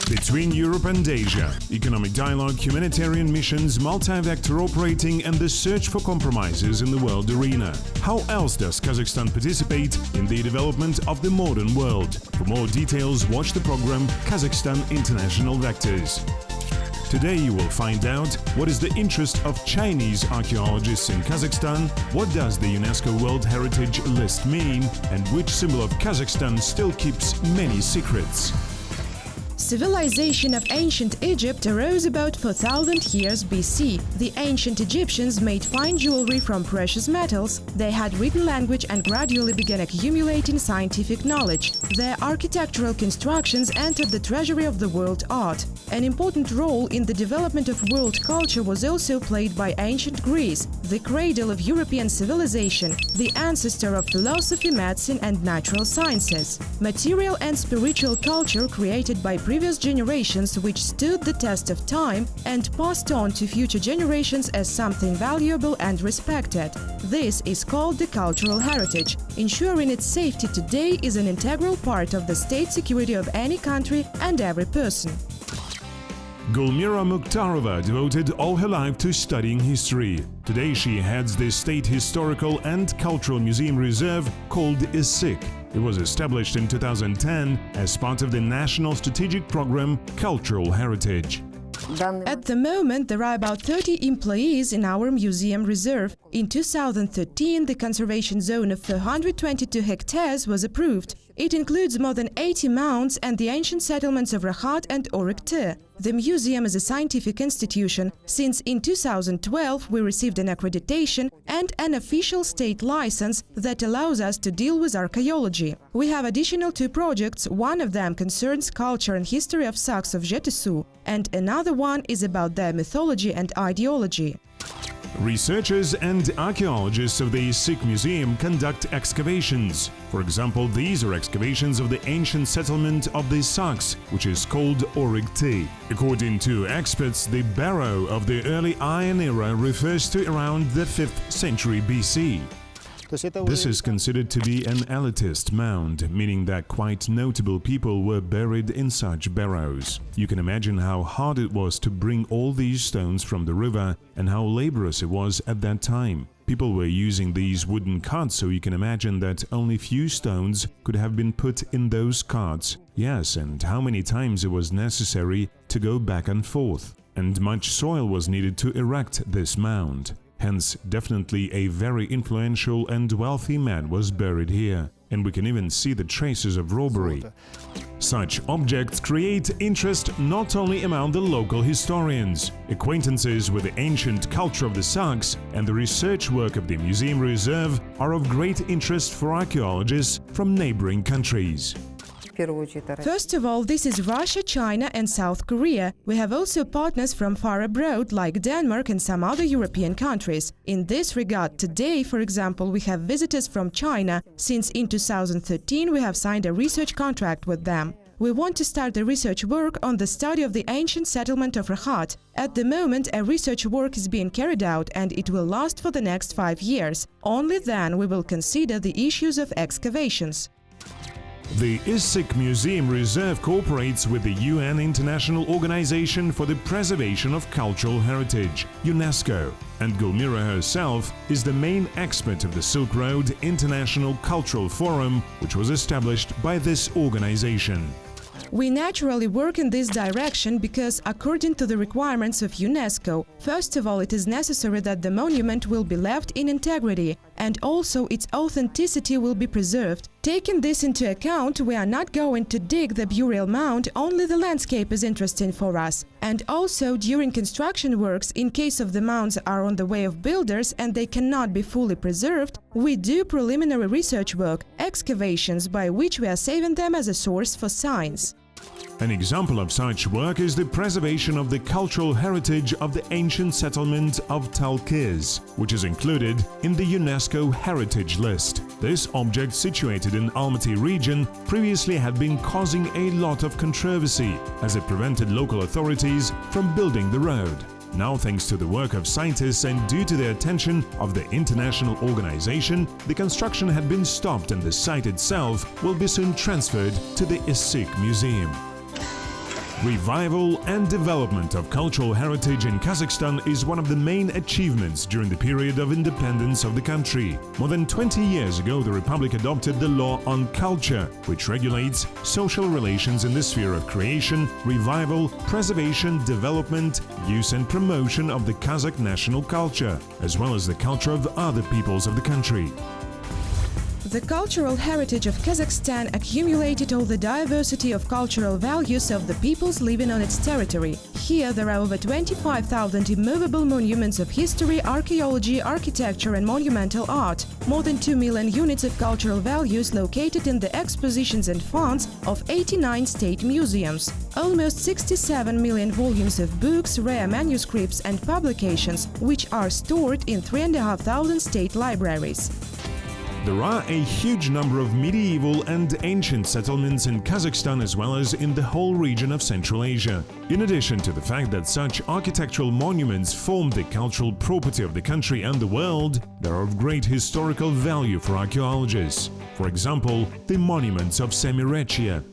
Between Europe and Asia, economic dialogue, humanitarian missions, multi-vector operating and the search for compromises in the world arena. How else does Kazakhstan participate in the development of the modern world? For more details, watch the program Kazakhstan International Vectors. Today you will find out what is the interest of Chinese archaeologists in Kazakhstan, what does the UNESCO World Heritage List mean, and which symbol of Kazakhstan still keeps many secrets. Civilization of ancient Egypt arose about 4000 years BC. The ancient Egyptians made fine jewelry from precious metals, they had written language and gradually began accumulating scientific knowledge. Their architectural constructions entered the treasury of the world art. An important role in the development of world culture was also played by ancient Greece, the cradle of European civilization, the ancestor of philosophy, medicine and natural sciences. Material and spiritual culture created by previous generations which stood the test of time and passed on to future generations as something valuable and respected. This is called the cultural heritage. Ensuring its safety today is an integral part of the state security of any country and every person. Gulmira Mukhtarova devoted all her life to studying history. Today she heads the State Historical and Cultural Museum Reserve called ISIC. It was established in 2010 as part of the National Strategic Program Cultural Heritage. At the moment, there are about 30 employees in our museum reserve. In 2013, the conservation zone of 422 hectares was approved. It includes more than 80 mounds and the ancient settlements of Rahat and Oryk-Te. The museum is a scientific institution. Since in 2012 we received an accreditation and an official state license that allows us to deal with archaeology. We have additional 2 projects. One of them concerns culture and history of Saks of Jetissu, and another one is about their mythology and ideology. Researchers and archaeologists of the ISIC Museum conduct excavations. For example, these are excavations of the ancient settlement of the Saks, which is called Oryk-Te. According to experts, the barrow of the early Iron Era refers to around the 5th century BC. This is considered to be an elitist mound, meaning that quite notable people were buried in such barrows. You can imagine how hard it was to bring all these stones from the river and how laborious it was at that time. People were using these wooden carts, so you can imagine that only few stones could have been put in those carts. Yes, and how many times it was necessary to go back and forth. And much soil was needed to erect this mound. Hence, definitely a very influential and wealthy man was buried here, and we can even see the traces of robbery. Such objects create interest not only among the local historians. Acquaintances with the ancient culture of the Saks and the research work of the Museum Reserve are of great interest for archaeologists from neighboring countries. First of all, this is Russia, China and South Korea. We have also partners from far abroad like Denmark and some other European countries. In this regard, today, for example, we have visitors from China, since in 2013 we have signed a research contract with them. We want to start the research work on the study of the ancient settlement of Rahat. At the moment, a research work is being carried out and it will last for the next 5 years. Only then we will consider the issues of excavations. The ISIC Museum Reserve cooperates with the UN International Organization for the Preservation of Cultural Heritage, UNESCO, and Gulmira herself is the main expert of the Silk Road International Cultural Forum, which was established by this organization. We naturally work in this direction because, according to the requirements of UNESCO, first of all, it is necessary that the monument will be left in integrity and also its authenticity will be preserved. Taking this into account, we are not going to dig the burial mound, only the landscape is interesting for us. And also, during construction works, in case of the mounds are on the way of builders and they cannot be fully preserved, we do preliminary research work, excavations by which we are saving them as a source for science. An example of such work is the preservation of the cultural heritage of the ancient settlement of Talkiz, which is included in the UNESCO Heritage List. This object, situated in Almaty region, previously had been causing a lot of controversy as it prevented local authorities from building the road. Now, thanks to the work of scientists and due to the attention of the international organization, the construction had been stopped and the site itself will be soon transferred to the ISIC Museum. Revival and development of cultural heritage in Kazakhstan is one of the main achievements during the period of independence of the country. More than 20 years ago, the Republic adopted the law on culture, which regulates social relations in the sphere of creation, revival, preservation, development, use and promotion of the Kazakh national culture, as well as the culture of other peoples of the country. The cultural heritage of Kazakhstan accumulated all the diversity of cultural values of the peoples living on its territory. Here there are over 25,000 immovable monuments of history, archaeology, architecture and monumental art, more than 2 million units of cultural values located in the expositions and funds of 89 state museums, almost 67 million volumes of books, rare manuscripts and publications, which are stored in 3,500 state libraries. There are a huge number of medieval and ancient settlements in Kazakhstan as well as in the whole region of Central Asia. In addition to the fact that such architectural monuments form the cultural property of the country and the world, they are of great historical value for archaeologists. For example, the monuments of Semirechye.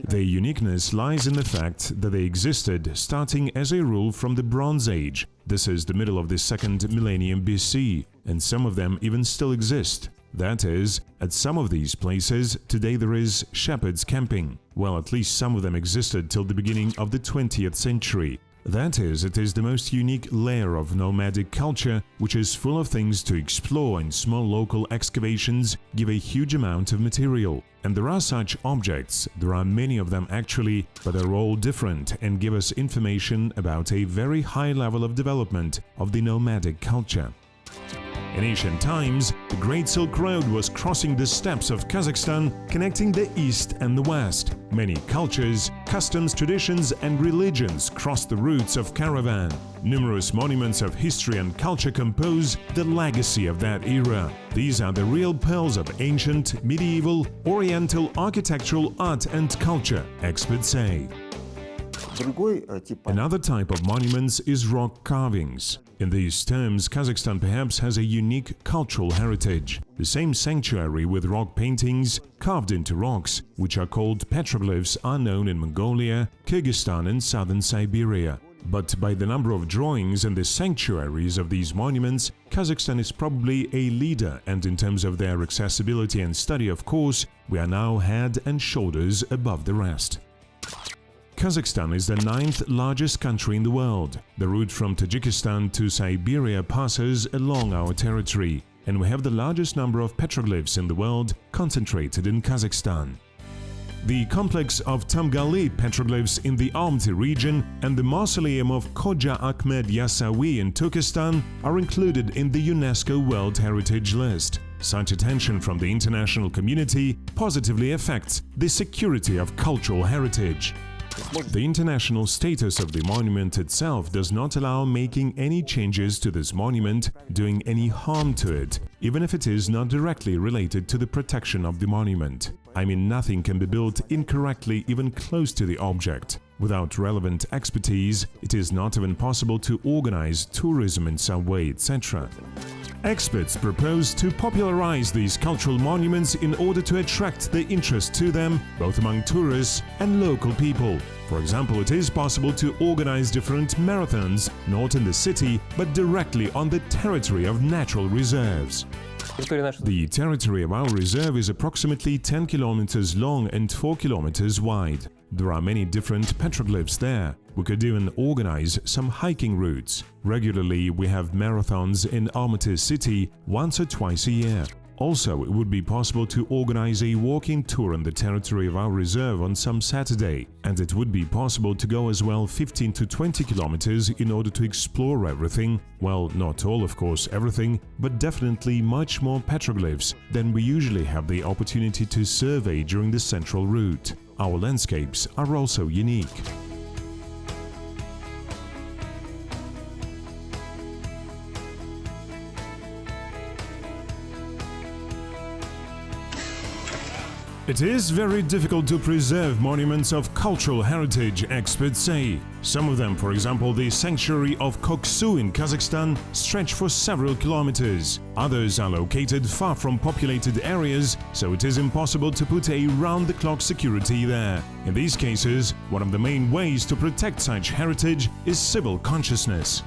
Their uniqueness lies in the fact that they existed starting as a rule from the Bronze Age. This is the middle of the 2nd millennium BC, and some of them even still exist. That is, at some of these places, today there is shepherds camping. Well, at least some of them existed till the beginning of the 20th century. That is, it is the most unique layer of nomadic culture, which is full of things to explore, and small local excavations give a huge amount of material. And there are such objects, there are many of them actually, but they're all different and give us information about a very high level of development of the nomadic culture. In ancient times, the Great Silk Road was crossing the steppes of Kazakhstan, connecting the east and the west. Many cultures, customs, traditions and religions crossed the routes of caravan. Numerous monuments of history and culture compose the legacy of that era. These are the real pearls of ancient, medieval, oriental architectural art and culture, experts say. Another type of monuments is rock carvings. In these terms, Kazakhstan perhaps has a unique cultural heritage. The same sanctuary with rock paintings carved into rocks, which are called petroglyphs, are known in Mongolia, Kyrgyzstan and southern Siberia. But by the number of drawings and the sanctuaries of these monuments, Kazakhstan is probably a leader, and in terms of their accessibility and study, of course, we are now head and shoulders above the rest. Kazakhstan is the 9th largest country in the world. The route from Tajikistan to Siberia passes along our territory, and we have the largest number of petroglyphs in the world concentrated in Kazakhstan. The complex of Tamgali petroglyphs in the Almaty region and the mausoleum of Khoja Ahmed Yasawi in Turkestan are included in the UNESCO World Heritage List. Such attention from the international community positively affects the security of cultural heritage. The international status of the monument itself does not allow making any changes to this monument, doing any harm to it, even if it is not directly related to the protection of the monument. I mean, nothing can be built incorrectly even close to the object. Without relevant expertise, it is not even possible to organize tourism in some way, etc. Experts propose to popularize these cultural monuments in order to attract the interest to them, both among tourists and local people. For example, it is possible to organize different marathons, not in the city, but directly on the territory of natural reserves. The territory of our reserve is approximately 10 kilometers long and 4 kilometers wide. There are many different petroglyphs there. We could even organize some hiking routes. Regularly, we have marathons in Almaty city once or twice a year. Also, it would be possible to organize a walking tour on the territory of our reserve on some Saturday, and it would be possible to go as well 15 to 20 kilometers in order to explore everything. Well, not all, of course, everything, but definitely much more petroglyphs than we usually have the opportunity to survey during the central route. Our landscapes are also unique. It is very difficult to preserve monuments of cultural heritage, experts say. Some of them, for example, the sanctuary of Koksu in Kazakhstan, stretch for several kilometers. Others are located far from populated areas, so it is impossible to put a round-the-clock security there. In these cases, one of the main ways to protect such heritage is civil consciousness.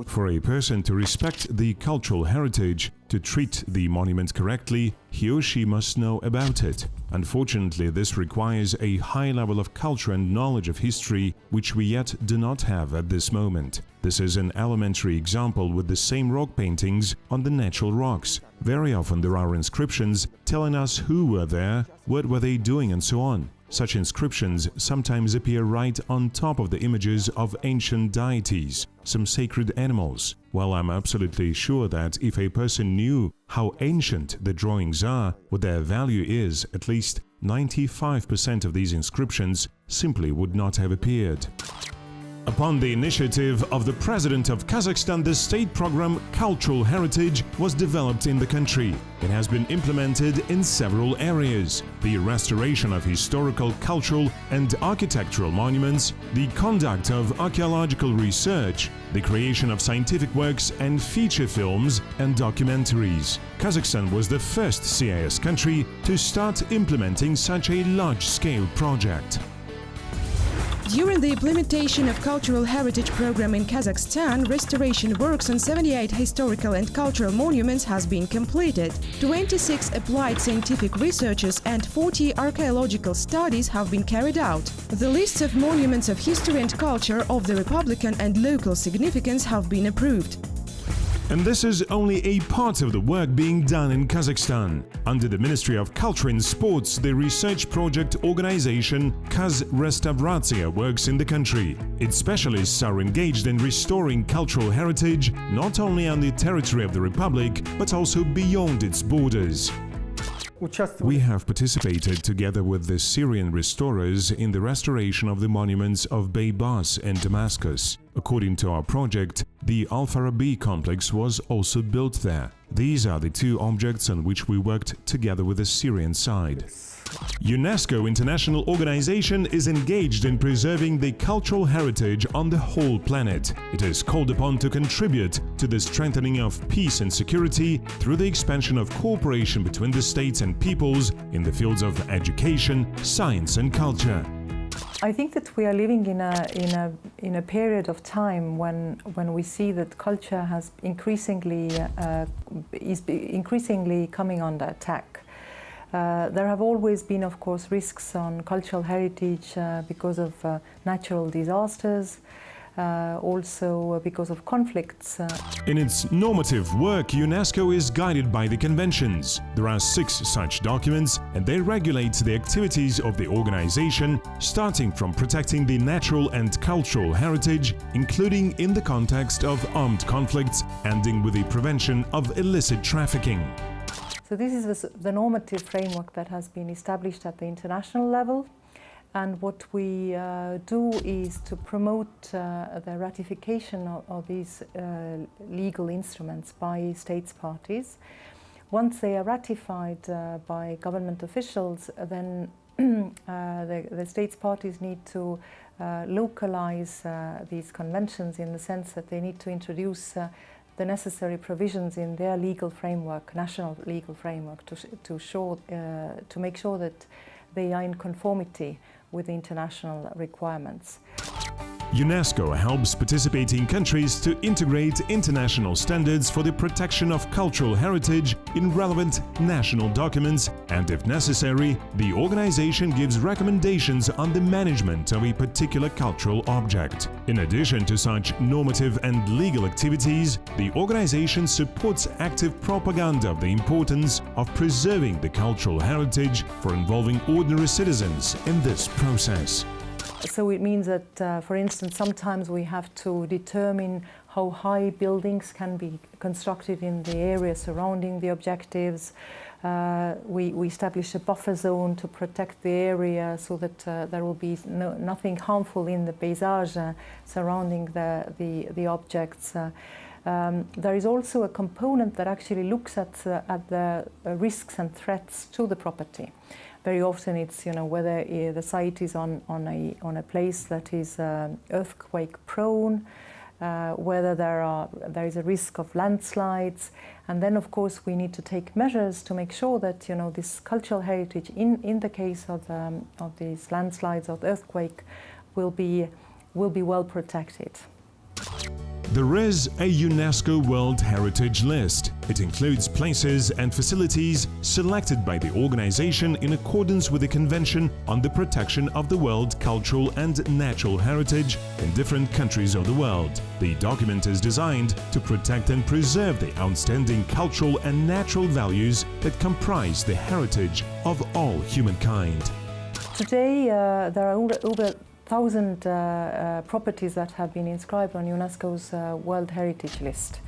For a person to respect the cultural heritage, to treat the monument correctly, he or she must know about it. Unfortunately, this requires a high level of culture and knowledge of history, which we yet do not have at this moment. This is an elementary example with the same rock paintings on the natural rocks. Very often there are inscriptions telling us who were there, what were they doing, and so on. Such inscriptions sometimes appear right on top of the images of ancient deities, some sacred animals. Well, I'm absolutely sure that if a person knew how ancient the drawings are, what their value is, at least 95% of these inscriptions simply would not have appeared. Upon the initiative of the President of Kazakhstan, the state program Cultural Heritage was developed in the country. It has been implemented in several areas: the restoration of historical, cultural and architectural monuments, the conduct of archaeological research, the creation of scientific works and feature films and documentaries. Kazakhstan was the first CIS country to start implementing such a large-scale project. During the implementation of Cultural Heritage Program in Kazakhstan, restoration works on 78 historical and cultural monuments has been completed. 26 applied scientific researches and 40 archaeological studies have been carried out. The lists of monuments of history and culture of the Republican and local significance have been approved. And this is only a part of the work being done in Kazakhstan. Under the Ministry of Culture and Sports, the research project organization Kaz Restavratsiya works in the country. Its specialists are engaged in restoring cultural heritage not only on the territory of the Republic, but also beyond its borders. We have participated together with the Syrian restorers in the restoration of the monuments of Beybas in Damascus. According to our project, the Al-Farabi complex was also built there. These are the two objects on which we worked together with the Syrian side. UNESCO International Organization is engaged in preserving the cultural heritage on the whole planet. It is called upon to contribute to the strengthening of peace and security through the expansion of cooperation between the states and peoples in the fields of education, science and culture. I think that we are living in a period of time when we see that culture has increasingly coming under attack. There have always been, of course, risks on cultural heritage because of natural disasters, also because of conflicts. In its normative work, UNESCO is guided by the conventions. There are 6 such documents, and they regulate the activities of the organization, starting from protecting the natural and cultural heritage, including in the context of armed conflicts, ending with the prevention of illicit trafficking. So this is the normative framework that has been established at the international level, and what we do is to promote the ratification of these legal instruments by states parties. Once they are ratified by government officials, then the states parties need to localize these conventions in the sense that they need to introduce the necessary provisions in their legal framework, national legal framework, to make sure that they are in conformity with the international requirements. UNESCO helps participating countries to integrate international standards for the protection of cultural heritage in relevant national documents, and if necessary, the organization gives recommendations on the management of a particular cultural object. In addition to such normative and legal activities, the organization supports active propaganda of the importance of preserving the cultural heritage for involving ordinary citizens in this process. So it means that, for instance, sometimes we have to determine how high buildings can be constructed in the area surrounding the objectives. We establish a buffer zone to protect the area so that there will be nothing harmful in the paysage surrounding the objects. There is also a component that actually looks at the risks and threats to the property. Very often it's, whether the site is on a place that is earthquake prone, whether there is a risk of landslides, and then of course we need to take measures to make sure that this cultural heritage, in the case of these landslides or earthquake, will be well protected. There is a UNESCO World Heritage List. It includes places and facilities selected by the organization in accordance with the Convention on the Protection of the World Cultural and Natural Heritage in different countries of the world. The document is designed to protect and preserve the outstanding cultural and natural values that comprise the heritage of all humankind. Today, there are over 1,000 properties that have been inscribed on UNESCO's World Heritage List.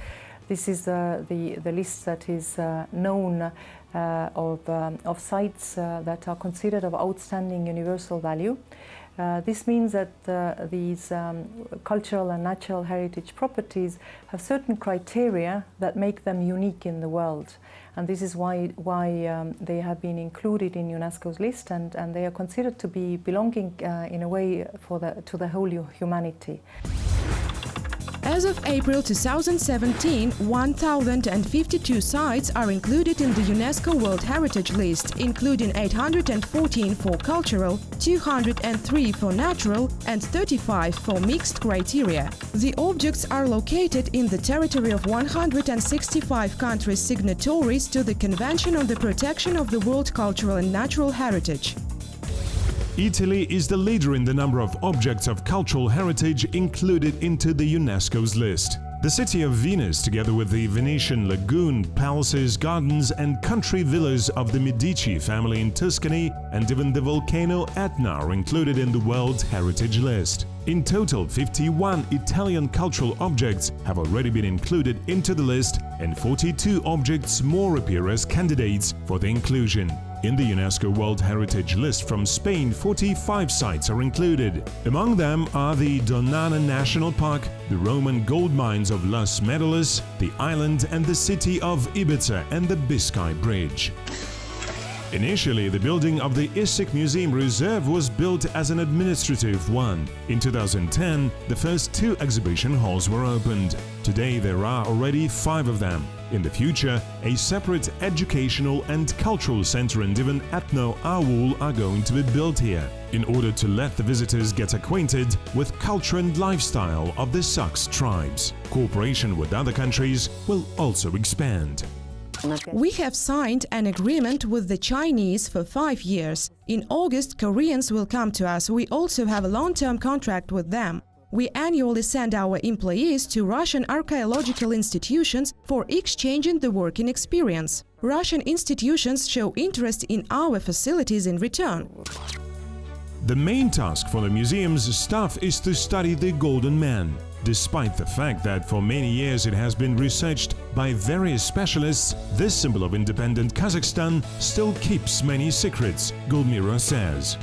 This is the list that is known of sites that are considered of outstanding universal value. This means that these cultural and natural heritage properties have certain criteria that make them unique in the world. And this is why they have been included in UNESCO's list, and they are considered to be belonging in a way to the whole humanity. As of April 2017, 1,052 sites are included in the UNESCO World Heritage List, including 814 for cultural, 203 for natural, and 35 for mixed criteria. The objects are located in the territory of 165 countries signatories to the Convention on the Protection of the World Cultural and Natural Heritage. Italy is the leader in the number of objects of cultural heritage included into the UNESCO's list. The city of Venice, together with the Venetian lagoon, palaces, gardens and country villas of the Medici family in Tuscany, and even the volcano Etna are included in the World Heritage List. In total, 51 Italian cultural objects have already been included into the list, and 42 objects more appear as candidates for the inclusion. In the UNESCO World Heritage List from Spain, 45 sites are included. Among them are the Doñana National Park, the Roman gold mines of Los Medoles, the island and the city of Ibiza, and the Biscay Bridge. Initially, the building of the ISIC Museum Reserve was built as an administrative one. In 2010, the first 2 exhibition halls were opened. Today, there are already 5 of them. In the future, a separate educational and cultural center and even ethno-aul are going to be built here, in order to let the visitors get acquainted with culture and lifestyle of the Saks tribes. Cooperation with other countries will also expand. We have signed an agreement with the Chinese for 5 years. In August, Koreans will come to us. We also have a long-term contract with them. We annually send our employees to Russian archaeological institutions for exchanging the working experience. Russian institutions show interest in our facilities in return. The main task for the museum's staff is to study the Golden Man. Despite the fact that for many years it has been researched by various specialists, this symbol of independent Kazakhstan still keeps many secrets, Gulmira says.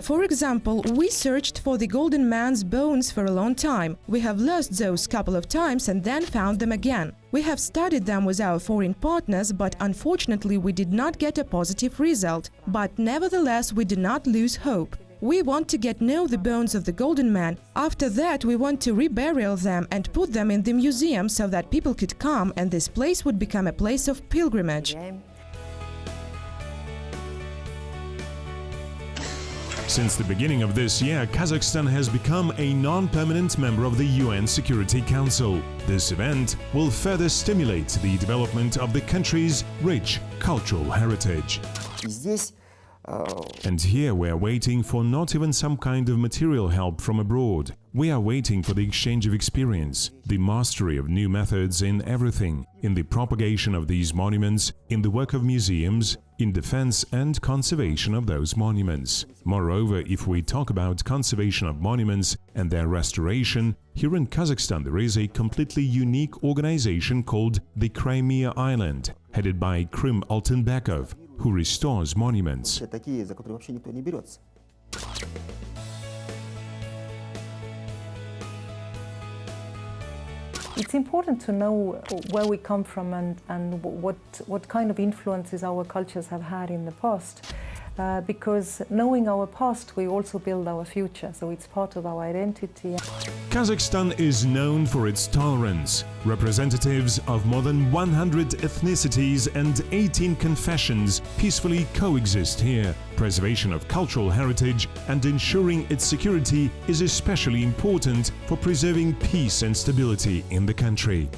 For example, we searched for the Golden Man's bones for a long time. We have lost those couple of times and then found them again. We have studied them with our foreign partners, but unfortunately we did not get a positive result. But nevertheless, we do not lose hope. We want to get know the bones of the Golden Man. After that, we want to reburial them and put them in the museum so that people could come and this place would become a place of pilgrimage. Since the beginning of this year, Kazakhstan has become a non-permanent member of the UN Security Council. This event will further stimulate the development of the country's rich cultural heritage. And here we are waiting for not even some kind of material help from abroad. We are waiting for the exchange of experience, the mastery of new methods in everything, in the propagation of these monuments, in the work of museums, in defense and conservation of those monuments. Moreover, if we talk about conservation of monuments and their restoration, here in Kazakhstan there is a completely unique organization called the Crimea Island, headed by Krim Altanbekov, who restores monuments. It's important to know where we come from and what kind of influences our cultures have had in the past. Because knowing our past, we also build our future, so it's part of our identity. Kazakhstan is known for its tolerance. Representatives of more than 100 ethnicities and 18 confessions peacefully coexist here. Preservation of cultural heritage and ensuring its security is especially important for preserving peace and stability in the country.